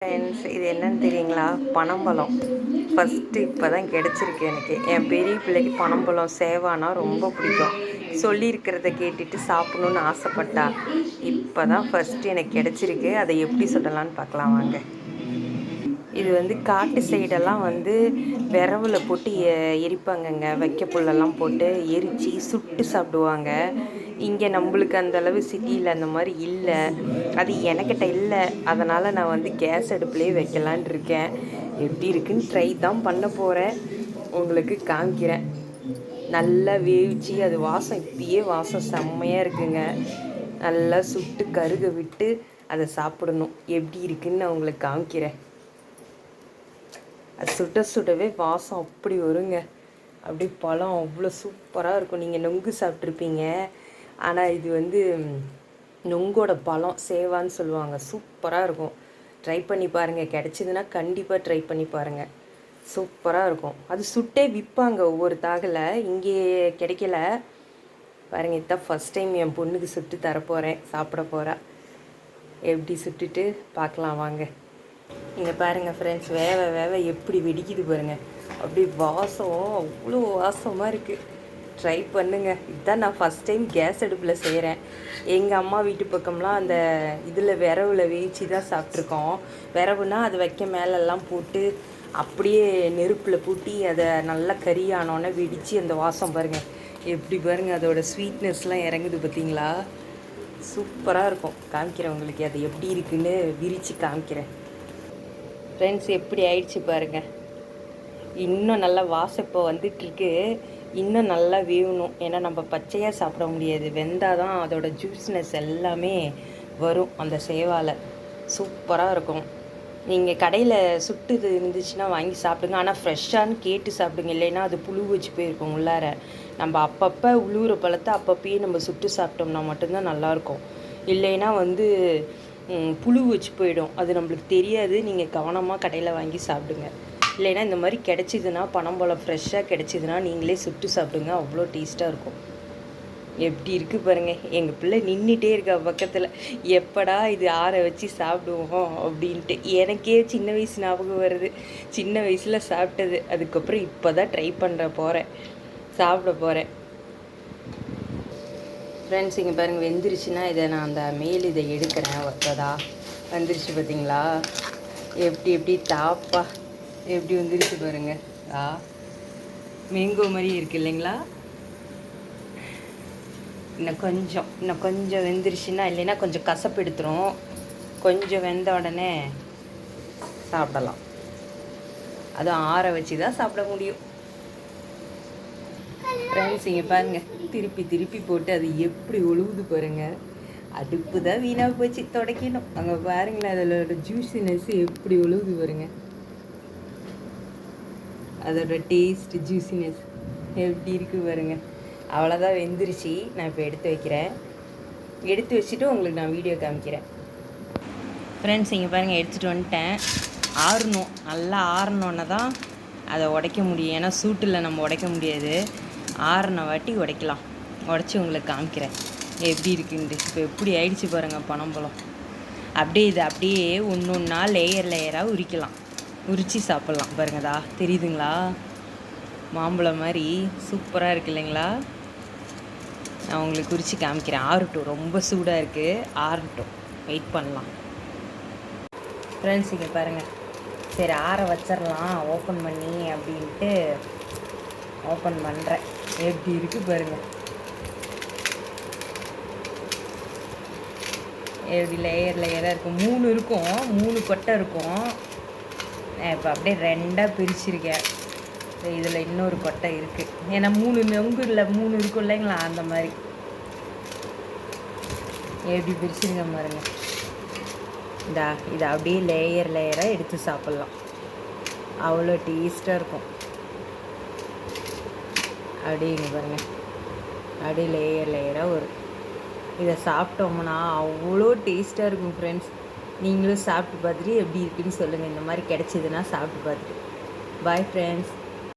Friends, இது என்னன்னு தெரியுங்களா? பனம்பழம் ஃபஸ்ட்டு இப்போ தான் கிடச்சிருக்கு எனக்கு. என் பெரிய பிள்ளைக்கு பனம்பழம் சேவானா ரொம்ப பிடிக்கும். சொல்லியிருக்கிறத கேட்டுட்டு சாப்பிட்ணுன்னு ஆசைப்பட்டா. இப்போ தான் ஃபஸ்ட்டு எனக்கு கிடச்சிருக்கு. அதை எப்படி சொல்லலான்னு பார்க்கலாம் வாங்க. இது காட்டு சைடெல்லாம் விரவில் போட்டு எரிப்பாங்கங்க. வைக்க புல்லெல்லாம் போட்டு எரித்து சுட்டு சாப்பிடுவாங்க. இங்கே நம்மளுக்கு அந்தளவு சிட்டியில் அந்த மாதிரி இல்லை. அது எனக்கிட்ட இல்லை. அதனால் நான் கேஸ் அடுப்புலேயே வைக்கலான் இருக்கேன். எப்படி இருக்குன்னு ட்ரை தான் பண்ண போகிறேன். உங்களுக்கு காமிக்கிறேன். நல்லா வேவிச்சு அது வாசம் இப்பயே வாசம் செம்மையாக இருக்குங்க. நல்லா சுட்டு கருக விட்டு அதை சாப்பிடணும். எப்படி இருக்குன்னு நான் உங்களுக்கு காமிக்கிறேன். அது சுட சுடவே வாசம் அப்படி வருங்க. அப்படியே பழம் அவ்வளோ சூப்பராக இருக்கும். நீங்கள் நொங்கு சாப்பிட்ருப்பீங்க. ஆனால் இது நொங்கோட பழம் சேவான்னு சொல்லுவாங்க. சூப்பராக இருக்கும். ட்ரை பண்ணி பாருங்கள். கிடச்சிதுன்னா கண்டிப்பாக ட்ரை பண்ணி பாருங்கள். சூப்பராக இருக்கும். அது சுட்டே விற்பாங்க ஒவ்வொரு தாகலை. இங்கே கிடைக்கல பாருங்கள். இதுதான் ஃபஸ்ட் டைம் என் பொண்ணுக்கு சுட்டு தரப்போகிறேன். சாப்பிட போகிறா. எப்படி சுட்டுட்டு பார்க்கலாம் வாங்க. இங்கே பாருங்கள் ஃப்ரெண்ட்ஸ், வேவ எப்படி வெடிக்குது பாருங்கள். அப்படி வாசம் அவ்வளோ வாசமாக இருக்குது. ட்ரை பண்ணுங்கள். இதுதான் நான் ஃபஸ்ட் டைம் கேஸ் அடுப்பில் செய்கிறேன். எங்கள் அம்மா வீட்டு பக்கம்லாம் அந்த இதில் விரவில் வேவிச்சு தான் சாப்பிட்ருக்கோம். விரவுனா அது வைக்க மேலெல்லாம் போட்டு அப்படியே நெருப்பில் பூட்டி அதை நல்லா கறியானோன்னே வெடித்து அந்த வாசம் பாருங்கள். எப்படி பாருங்கள் அதோட ஸ்வீட்னஸ்லாம் இறங்குது பார்த்தீங்களா? சூப்பராக இருக்கும். காமிக்கிறேன் உங்களுக்கு அது எப்படி இருக்குன்னு விரித்து காமிக்கிறேன். ஃப்ரெண்ட்ஸ், எப்படி ஆயிடுச்சு பாருங்கள். இன்னும் நல்லா வாசம் இப்போ வந்துட்டுருக்கு. இன்னும் நல்லா வேகணும். ஏன்னா நம்ம பச்சையாக சாப்பிட முடியாது. வெந்தால் தான் அதோட ஜூஸ்னஸ் எல்லாமே வரும் அந்த சேவால். சூப்பராக இருக்கும். நீங்கள் கடையில் சுட்டுது இருந்துச்சுன்னா வாங்கி சாப்பிடுங்க. ஆனால் ஃப்ரெஷ்ஷானு கேட்டு சாப்பிடுங்க. இல்லைன்னா அது புழு வச்சு போயிருக்கும் உள்ளார. நம்ம அப்பப்போ உழுவுற பழத்தை அப்பப்பயே நம்ம சுட்டு சாப்பிட்டோம்னா மட்டும்தான் நல்லாயிருக்கும். இல்லைன்னா புழு வச்சு போயிடும். அது நம்மளுக்கு தெரியாது. நீங்கள் கவனமாக கடையில் வாங்கி சாப்பிடுங்க. இல்லைன்னா இந்த மாதிரி கிடச்சிதுன்னா பனம்பழம் ஃப்ரெஷ்ஷாக கிடச்சிதுன்னா நீங்களே சுட்டு சாப்பிடுங்க. அவ்வளோ டேஸ்ட்டாக இருக்கும். எப்படி இருக்குது பாருங்கள். எங்கள் பிள்ளை நின்றுட்டே இருக்கா பக்கத்தில். எப்படா இது ஆற வச்சு சாப்பிடுவோம் அப்படின்ட்டு. எனக்கே சின்ன வயசு ஞாபகம் வருது. சின்ன வயசில் சாப்பிட்டது. அதுக்கப்புறம் இப்போ தான் ட்ரை சாப்பிட போகிறேன். ஃப்ரெண்ட்ஸ், இங்கே பாருங்கள். வெந்துருச்சுன்னா இதை நான் அந்த இதை எடுக்கிறேன். ஒத்ததா வந்துருச்சு பார்த்தீங்களா? எப்படி டாப்பா எப்படி வந்துருச்சு பாருங்கள். மேங்கோ மாதிரி இருக்குது இல்லைங்களா? இன்னும் கொஞ்சம் வெந்துருச்சுன்னா, இல்லைன்னா கொஞ்சம் கசப்பு எடுத்துரும். கொஞ்சம் வெந்த உடனே சாப்பிடலாம். அதுவும் ஆற வச்சு தான் சாப்பிட முடியும். ஃப்ரெண்ட்ஸ், இங்கே பாருங்கள். திருப்பி போட்டு அது எப்படி ஒழுகுது பாருங்கள். அடுப்பு தான் வீணாக போச்சு, துடைக்கணும். அங்கே பாருங்களேன், அதோட ஜூஸினஸ் எப்படி ஒழுகுது பாருங்கள். அதோட டேஸ்ட் ஜூஸினஸ் எப்படி இருக்குது பாருங்கள். அவ்வளோதான் வெந்துருச்சு. நான் இப்போ எடுத்து வைக்கிறேன். எடுத்து வச்சுட்டு உங்களுக்கு நான் வீடியோ காமிக்கிறேன். ஃப்ரெண்ட்ஸ், இங்கே பாருங்கள். எடுத்துகிட்டு வந்துட்டேன். ஆறணும். நல்லா ஆறணுன்னு தான் அதை உடைக்க முடியும். ஏன்னா சூட்டில் நம்ம உடைக்க முடியாது. ஆறின வாட்டி உடைக்கலாம். உடச்சி உங்களுக்கு காமிக்கிறேன் எப்படி இருக்குன்ட்டு. இப்போ எப்படி ஆயிடுச்சு பாருங்கள் பனம்பழம். அப்படியே ஒன்று ஒன்றா லேயராக உரிக்கலாம். உரித்து சாப்பிட்லாம். பாருங்கதா தெரியுதுங்களா? மாம்பழம் மாதிரி சூப்பராக இருக்குது இல்லைங்களா? நான் உங்களுக்கு உரித்து காமிக்கிறேன். ஆறட்டும். ரொம்ப சூடாக இருக்குது. ஆறட்டும். வெயிட் பண்ணலாம். ஃப்ரெண்ட்ஸ், இங்கே பாருங்கள். சரி, ஆற வச்சிடலாம் ஓப்பன் பண்ணி அப்படின்ட்டு ஓப்பன் பண்ணுறேன். எப்படி இருக்குது பாருங்கள். எப்படி லேயராக இருக்கும். 3 இருக்கும். 3 கொட்டை இருக்கும். நான் இப்போ அப்படியே 2ஆக பிரிச்சுருக்கேன். இதில் இன்னொரு கொட்டை இருக்குது. ஏன்னா 3 நொங்கு இல்லை, 3 இருக்கும் இல்லைங்களா? அந்த மாதிரி எப்படி பிரிச்சுருங்க பாருங்க. இதை அப்படியே லேயராக எடுத்து சாப்பிட்லாம். அவ்வளோ டேஸ்ட்டாக இருக்கும். அப்படியே இங்கே பாருங்கள். அப்படியே லேயராக வரும். இதை சாப்பிட்டோம்னா அவ்வளோ டேஸ்ட்டாக இருக்கும் ஃப்ரெண்ட்ஸ். நீங்களும் சாப்பிட்டு பார்த்துட்டு எப்படி இருக்குன்னு சொல்லுங்கள். இந்த மாதிரி கிடச்சிதுன்னா சாப்பிட்டு பார்த்துட்டு. Bye friends.